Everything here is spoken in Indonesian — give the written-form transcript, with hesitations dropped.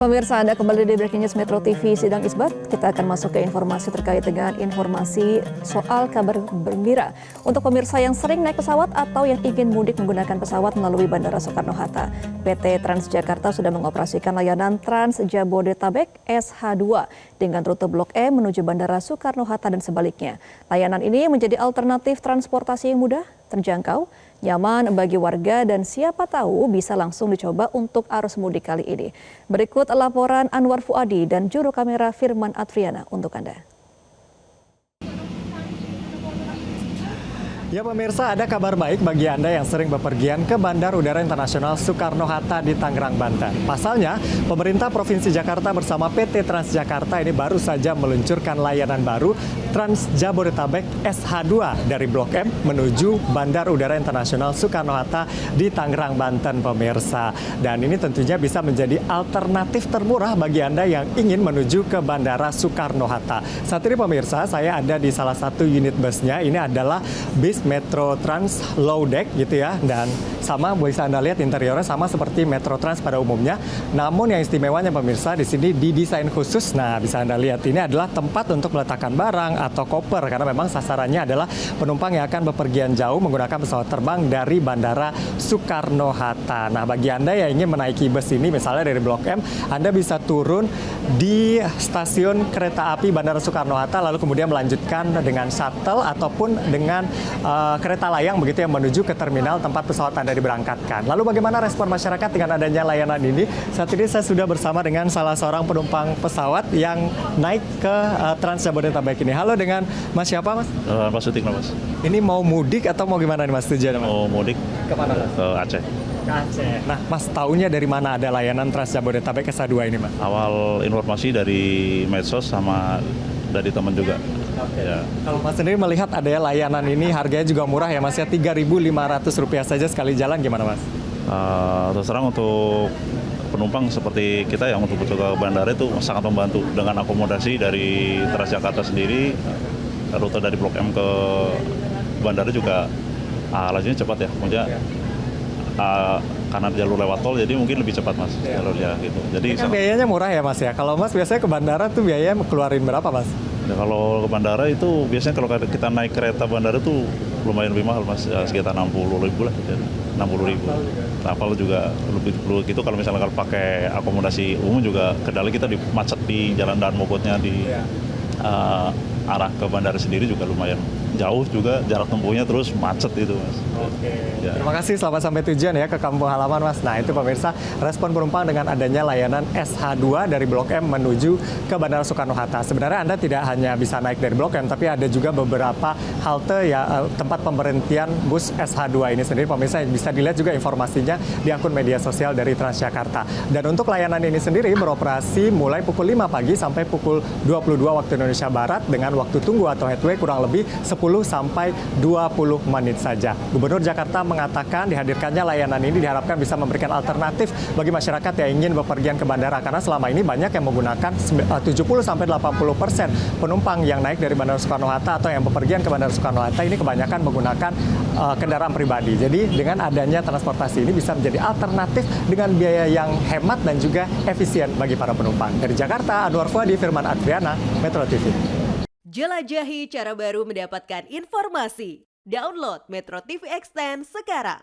Pemirsa, Anda kembali di Breaking News Metro TV Sidang Isbat. Kita akan masuk ke informasi terkait dengan informasi soal kabar gembira. Untuk pemirsa yang sering naik pesawat atau yang ingin mudik menggunakan pesawat melalui Bandara Soekarno-Hatta, PT Transjakarta sudah mengoperasikan layanan Trans Jabodetabek SH2 dengan rute Blok M menuju Bandara Soekarno-Hatta dan sebaliknya. Layanan ini menjadi alternatif transportasi yang mudah, terjangkau, nyaman bagi warga dan siapa tahu bisa langsung dicoba untuk arus mudik kali ini. Berikut laporan Anwar Fuadi dan juru kamera Firman Adriana untuk Anda. Ya pemirsa, ada kabar baik bagi Anda yang sering bepergian ke Bandara Udara Internasional Soekarno-Hatta di Tangerang, Banten. Pasalnya, pemerintah Provinsi Jakarta bersama PT Transjakarta ini baru saja meluncurkan layanan baru Trans Jabodetabek SH2 dari Blok M menuju Bandara Udara Internasional Soekarno-Hatta di Tangerang, Banten pemirsa. Dan ini tentunya bisa menjadi alternatif termurah bagi Anda yang ingin menuju ke Bandara Soekarno-Hatta. Saat ini pemirsa, saya ada di salah satu unit busnya. Ini adalah bis Metro Trans Low Deck gitu ya, dan sama bisa Anda lihat interiornya sama seperti Metro Trans pada umumnya. Namun yang istimewanya pemirsa di sini didesain khusus. Nah, bisa Anda lihat ini adalah tempat untuk meletakkan barang atau koper karena memang sasarannya adalah penumpang yang akan bepergian jauh menggunakan pesawat terbang dari Bandara Soekarno-Hatta. Nah, bagi Anda yang ingin menaiki bus ini misalnya dari Blok M, Anda bisa turun di stasiun kereta api Bandara Soekarno-Hatta lalu kemudian melanjutkan dengan shuttle ataupun dengan kereta layang begitu yang menuju ke terminal tempat pesawat Anda diberangkatkan. Lalu bagaimana respon masyarakat dengan adanya layanan ini? Saat ini saya sudah bersama dengan salah seorang penumpang pesawat yang naik ke Trans Jabodetabek ini. Halo, dengan Mas siapa, Mas? Mas Sutikno, Mas. Ini mau mudik atau mau gimana nih Mas tujuannya, Mas? Mau mudik kemana, Mas? ke Aceh. Ke Aceh. Nah, Mas taunya dari mana ada layanan Trans Jabodetabek SH2 ini, Mas? Awal informasi dari medsos sama dari teman juga. Oke. Ya. Kalau Mas sendiri melihat ada layanan ini harganya juga murah ya Mas ya, Rp3.500 saja sekali jalan, gimana Mas? Terus terang untuk penumpang seperti kita yang untuk ke bandara itu sangat membantu dengan akomodasi dari Transjakarta sendiri, rute dari Blok M ke bandara juga lajunya cepat ya, maksudnya karena jalur lewat tol jadi mungkin lebih cepat Mas jalurnya gitu. Jadi kan biayanya murah ya Mas ya. Kalau Mas biasanya ke bandara tuh biayanya keluarin berapa Mas? Ya, kalau ke bandara itu biasanya kalau kita naik kereta bandara tuh lumayan lebih mahal Mas, ya, sekitar 60.000 lah, 60.000. Kapal juga lebih perlu gitu, kalau misalnya kalau pakai akomodasi umum juga kendala kita macet di jalan dan mogotnya di arah ke bandara sendiri juga lumayan jauh juga jarak tempuhnya, terus macet itu Mas. Oke. Ya. Terima kasih, selamat sampai tujuan ya ke kampung halaman Mas. Nah itu pemirsa respon penumpang dengan adanya layanan SH2 dari Blok M menuju ke Bandara Soekarno-Hatta. Sebenarnya Anda tidak hanya bisa naik dari Blok M, tapi ada juga beberapa halte ya, tempat pemberhentian bus SH2 ini sendiri pemirsa, bisa dilihat juga informasinya di akun media sosial dari Transjakarta. Dan untuk layanan ini sendiri beroperasi mulai pukul 5 pagi sampai pukul 22 waktu Indonesia Barat dengan waktu tunggu atau headway kurang lebih 10 sampai 20 menit saja. Gubernur Jakarta mengatakan dihadirkannya layanan ini diharapkan bisa memberikan alternatif bagi masyarakat yang ingin bepergian ke bandara, karena selama ini banyak yang menggunakan 70 sampai 80% penumpang yang naik dari Bandara Soekarno-Hatta atau yang bepergian ke Bandara Soekarno-Hatta ini kebanyakan menggunakan kendaraan pribadi. Jadi dengan adanya transportasi ini bisa menjadi alternatif dengan biaya yang hemat dan juga efisien bagi para penumpang. Dari Jakarta, Anwar Fuadi, Firman Adriana, Metro TV. Jelajahi cara baru mendapatkan informasi. Download Metro TV Extend sekarang.